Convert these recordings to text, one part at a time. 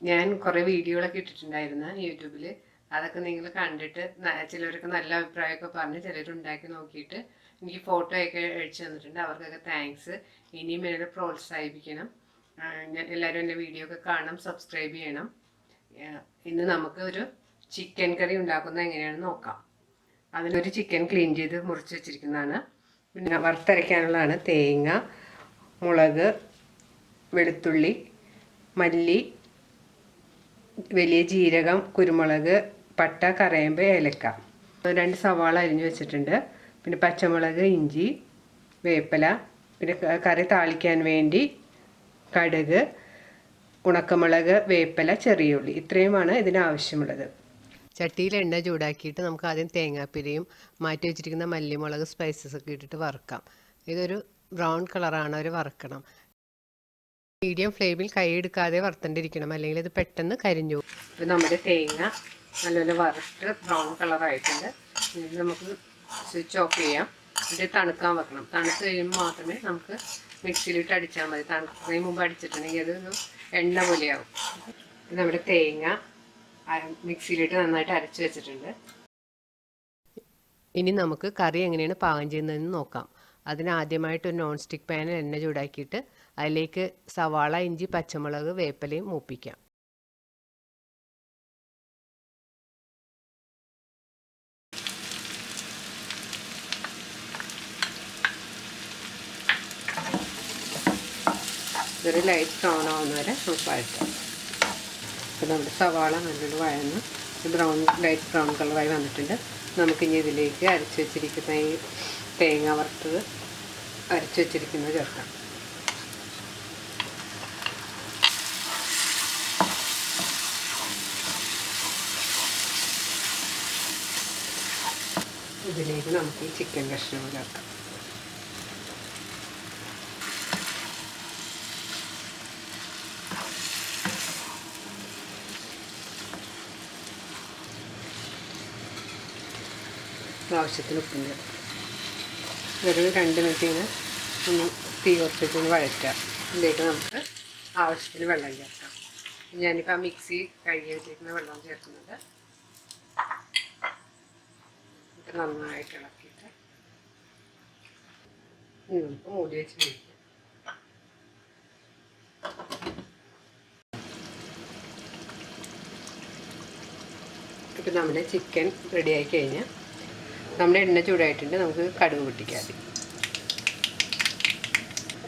ഞാൻ കുറേ വീഡിയോകളൊക്കെ ഇട്ടിട്ടുണ്ടായിരുന്നു യൂട്യൂബിൽ. അതൊക്കെ നിങ്ങൾ കണ്ടിട്ട് ചിലവരൊക്കെ നല്ല അഭിപ്രായമൊക്കെ പറഞ്ഞ് ചിലരുണ്ടാക്കി നോക്കിയിട്ട് എനിക്ക് ഫോട്ടോ ഒക്കെ അയച്ചു തന്നിട്ടുണ്ട്. അവർക്കൊക്കെ താങ്ക്സ്. ഇനിയും എന്നെ പ്രോത്സാഹിപ്പിക്കണം. എല്ലാവരും എൻ്റെ വീഡിയോ ഒക്കെ കാണണം, സബ്സ്ക്രൈബ് ചെയ്യണം. ഇന്ന് നമുക്ക് ഒരു ചിക്കൻ കറി ഉണ്ടാക്കുന്നത് എങ്ങനെയാണെന്ന് നോക്കാം. അതിനൊരു ചിക്കൻ ക്ലീൻ ചെയ്ത് മുറിച്ച് വെച്ചിരിക്കുന്നതാണ്. പിന്നെ വറുത്തരയ്ക്കാനുള്ളതാണ് തേങ്ങ, മുളക്, വെളുത്തുള്ളി, മല്ലി, വലിയ ജീരകം, കുരുമുളക്, പട്ട, കറേമ്പ്, ഏലക്ക. 2 സവാള അരിഞ്ഞു വെച്ചിട്ടുണ്ട്. പിന്നെ പച്ചമുളക്, ഇഞ്ചി, വേപ്പില, പിന്നെ കറി താളിക്കാൻ വേണ്ടി കടുക്, ഉണക്കമുളക്, വേപ്പില, ചെറിയ ഉള്ളി. ഇത്രയുമാണ് ഇതിന് ആവശ്യമുള്ളത്. ചട്ടിയിൽ എണ്ണ ചൂടാക്കിയിട്ട് നമുക്ക് ആദ്യം തേങ്ങാപ്പിരിയും മാറ്റി വെച്ചിരിക്കുന്ന മല്ലിമുളക് സ്പൈസസ് ഒക്കെ ഇട്ടിട്ട് വറുക്കാം. ഇതൊരു ബ്രൗൺ കളറാണ് അവർ വറുക്കണം. മീഡിയം ഫ്ലെയിമിൽ കൈ എടുക്കാതെ വറുത്തേണ്ടിരിക്കണം, അല്ലെങ്കിൽ ഇത് പെട്ടെന്ന് കരിഞ്ഞു. ഇപ്പോൾ നമ്മുടെ തേങ്ങ നല്ലപോലെ വറുത്ത് ബ്രൗൺ കളറായിട്ടുണ്ട്. ഇത് നമുക്ക് സ്വിച്ച് ഓഫ് ചെയ്യാം. ഇത് തണുക്കാൻ വെക്കണം. തണുത്ത് കഴിയുമ്പോൾ മാത്രമേ നമുക്ക് മിക്സിയിലിട്ട് അടിച്ചാൽ മതി. തണുക്കുന്നതിന് മുമ്പ് അടിച്ചിട്ടുണ്ടെങ്കിൽ അതൊരു എണ്ണ പോലെയാവും. നമ്മുടെ തേങ്ങ മിക്സിയിലിട്ട് നന്നായിട്ട് അരച്ച് വെച്ചിട്ടുണ്ട്. ഇനി നമുക്ക് കറി എങ്ങനെയാണ് പാകം ചെയ്യുന്നതെന്ന് നോക്കാം. അതിനാദ്യമായിട്ട് ഒരു നോൺ സ്റ്റിക്ക് പാനിൽ എണ്ണ ചൂടാക്കിയിട്ട് അതിലേക്ക് സവാള, ഇഞ്ചി, പച്ചമുളക്, വേപ്പിലയും മൂപ്പിക്കാം. ഇതൊരു ലൈറ്റ് ബ്രൗൺ ആവുന്ന വരെ നമുക്ക് വഴറ്റാം. അപ്പോൾ നമ്മുടെ സവാള നല്ലോണം വഴന്ന് ലൈറ്റ് ബ്രൗൺ കളറായി വന്നിട്ടുണ്ട്. നമുക്കിനി ഇതിലേക്ക് അരച്ച് വെച്ചിരിക്കുന്ന ഈ തേങ്ങ വറുത്തത് അരച്ച് വെച്ചിരിക്കുന്നത് ചേർക്കാം. ഇതിലേക്ക് നമുക്ക് ഈ ചിക്കൻ കഷ്ണങ്ങൾ ചേർക്കാം. ആവശ്യത്തിന് ഉപ്പും ചേർക്കാം. ഒരു 2 മിനിറ്റിന് ഒന്ന് തീ കുറച്ചിട്ട് വഴറ്റാം. ഇതിലേക്ക് നമുക്ക് ആവശ്യത്തിന് വെള്ളം ചേർക്കാം. ഞാനിപ്പോൾ ആ മിക്സി കഴുകി വെച്ചിരിക്കുന്ന വെള്ളം ചേർക്കുന്നുണ്ട്. ഇത് നന്നായിട്ട് ഇളക്കിയിട്ട് നമുക്ക് മൂടി വെച്ച് വേവിക്കാം. ഇപ്പം നമ്മുടെ ചിക്കൻ റെഡിയായി കഴിഞ്ഞാൽ നമ്മുടെ എണ്ണ ചൂടായിട്ടുണ്ട്. നമുക്ക് കടുക് പൊട്ടിക്കാം.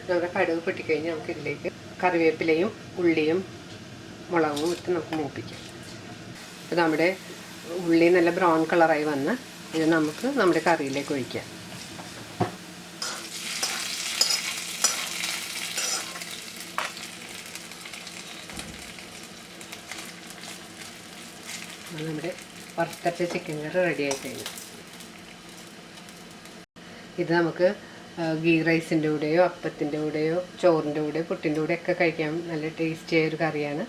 നമ്മുടെ കടുക് പൊട്ടിക്കഴിഞ്ഞാൽ നമുക്ക് ഇതിലേക്ക് കറിവേപ്പിലയും ഉള്ളിയും മുളകും ഇട്ട് നമുക്ക് മൂപ്പിക്കാം. അപ്പോൾ നമ്മുടെ ഉള്ളി നല്ല ബ്രൗൺ കളറായി വന്ന് ഇത് നമുക്ക് നമ്മുടെ കറിയിലേക്ക് ഒഴിക്കാം. നമ്മുടെ വറുത്തരച്ച ചിക്കൻ കറി റെഡി ആയി കഴിഞ്ഞു. ഇത് നമുക്ക് ഗീ റൈസിൻ്റെ കൂടെയോ അപ്പത്തിൻ്റെ കൂടെയോ ചോറിൻ്റെ കൂടെയോ പുട്ടിൻ്റെ കൂടെയൊക്കെ കഴിക്കാൻ നല്ല ടേസ്റ്റിയായൊരു കറിയാണ്.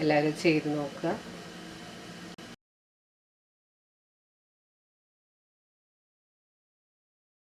എല്ലാവരും ചെയ്ത് നോക്കുക.